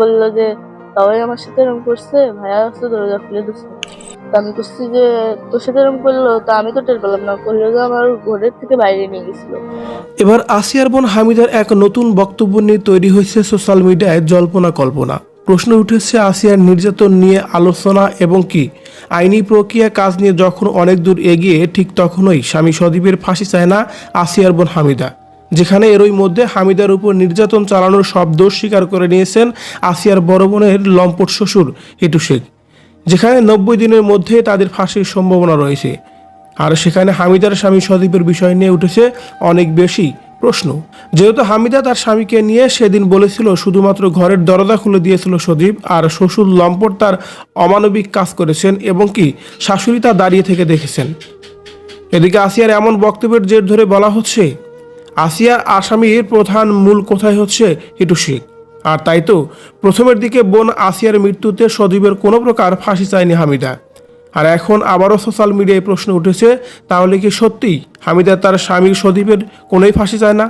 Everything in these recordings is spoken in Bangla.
বললো যে সবাই আমার সাথে এরকম করছে, ভাইয়া আসছে দরজা খুলে দিচ্ছে। তো আমি করছি যে তোর সাথে এরকম করলো, তা আমি তো টের পেলাম না, করলো যে আমার ঘরের থেকে বাইরে নিয়ে গেছিল। এবার আসিয়ার বোন হামিদার এক নতুন বক্তব্য নিয়ে তৈরি হয়েছে সোশ্যাল মিডিয়ায় জল্পনা কল্পনা। প্রশ্ন উঠেছে আসিয়ার নির্যাতন নিয়ে আলোচনা এবং কি আইনি প্রক্রিয়া কাজ নিয়ে যখন অনেক দূর এগিয়ে ঠিক তখনই স্বামী সদীপের ফাঁসি চায় না আসিয়ার বোন হামিদা, যেখানে এরই মধ্যে হামিদার উপর নির্যাতন চালানোর সব দোষ স্বীকার করে নিয়েছেন আসিয়ার বড় বোনের লম্পট শ্বশুর হিটু শেখ, যেখানে 90 দিনের মধ্যে তাদের ফাঁসির সম্ভাবনা রয়েছে। আর সেখানে হামিদার স্বামী সদীপের বিষয় নিয়ে উঠেছে অনেক বেশি প্রশ্ন, যেহেতু হামিদা তার স্বামীকে নিয়ে সেদিন বলেছিল শুধুমাত্র ঘরের দরজা খুলে দিয়েছিল সদীপ, আর শ্বশুর লম্পট তার অমানবিক কাজ করেছেন এবং কি শাশুড়ি তা দাঁড়িয়ে থেকে দেখেছেন। এদিকে আসিয়ার এমন বক্তব্যের জের ধরে বলা হচ্ছে আসিয়ার আসামির প্রধান মূল কোথায় হচ্ছে হিটু শেখ। আর তাই তো প্রথমের দিকে বোন আসিয়ার মৃত্যুতে সজীবের কোনো প্রকার ফাঁসি চায়নি হামিদা, আর এখন আবারও সোশ্যাল মিডিয়ায় প্রশ্ন উঠেছে তাহলে কি সত্যিই হামিদা তার স্বামী সজীবের কোনোই ফাঁসি চায় না।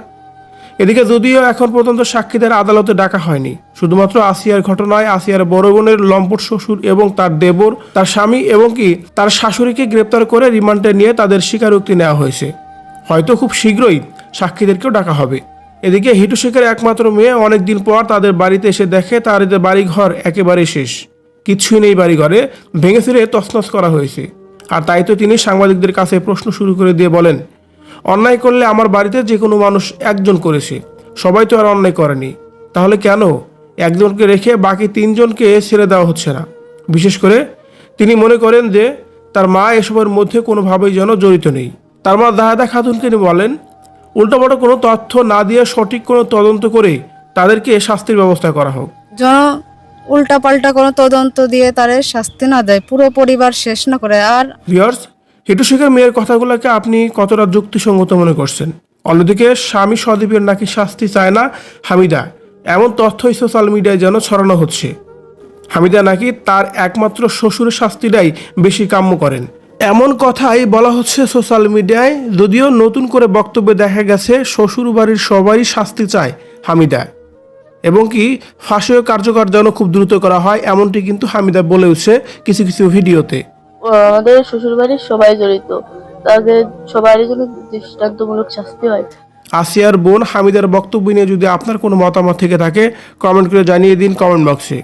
এদিকে যদিও এখন পর্যন্ত সাক্ষীদের আদালতে ডাকা হয়নি, শুধুমাত্র আসিয়ার ঘটনায় আসিয়ার বড় বোনের লম্পট শ্বশুর এবং তার দেবর, তার স্বামী এবং কি তার শাশুড়িকে গ্রেপ্তার করে রিমান্ডে নিয়ে তাদের স্বীকারোক্তি নেওয়া হয়েছে। হয়তো খুব শীঘ্রই সাক্ষীদেরকেও ডাকা হবে। এদিকে হিটু শেখের একমাত্র মেয়ে অনেকদিন পর তাদের বাড়িতে এসে দেখে তার বাড়িঘর একেবারে শেষ, কিছুই নেই বাড়িঘরে, ভেঙে ফিরে তছনছ করা হয়েছে। আর তাই তো তিনি সাংবাদিকদের কাছে প্রশ্ন শুরু করে দিয়ে বলেন, অন্যায় করলে আমার বাড়িতে যে কোনো মানুষ একজন করেছে, সবাই তো আর অন্যায় করেনি, তাহলে কেন একজনকে রেখে বাকি 3 জনকে ছেড়ে দেওয়া হচ্ছে না। বিশেষ করে তিনি মনে করেন যে তার মা এসবের মধ্যে কোনোভাবেই যেন জড়িত নেই। তার মা দাহাদা খাতুনকে তিনি বলেন উল্টোপাল্টা কোনো তথ্য না দিয়ে সঠিক কোনো তদন্ত করে তাদেরকে শাস্তির ব্যবস্থা করা হোক। যেন উল্টাপাল্টা কোনো তদন্ত দিয়ে তাদের শাস্তি না দেয়, পুরো পরিবার শেষ না করে। আর ভিউয়ার্স, হিটু শেখের মেয়ের কথাগুলোকে আপনি কতটা যুক্তিসঙ্গত মনে করছেন? অন্যদিকে স্বামী সদীপের নাকি শাস্তি চায় না হামিদা, এমন তথ্যই সোশ্যাল মিডিয়ায় যেন ছড়ানো হচ্ছে। হামিদা নাকি তার একমাত্র শ্বশুরের শাস্তিটাই বেশি কাম্য করেন, এমন কথাই বলা হচ্ছে সোশ্যাল মিডিয়ায়। যদিও নতুন করে বক্তব্যে দেখা গেছে শ্বশুর বাড়ির সবারই শাস্তি চায় হামিদা এবং কি ফাঁসিও কার্যকর যেন খুব দ্রুত করা হয়, এমনটি কিন্তু হামিদা বলেছে কিছু কিছু ভিডিওতে। আমাদের শ্বশুর বাড়ির সবাই জড়িত, তাদের সবারই জন্য দৃষ্টান্তমূলক শাস্তি হয়। আসিয়ার বোন হামিদার বক্তব্য নিয়ে যদি আপনার কোনো মতামত থেকে থাকে কমেন্ট করে জানিয়ে দিন কমেন্ট বক্সে।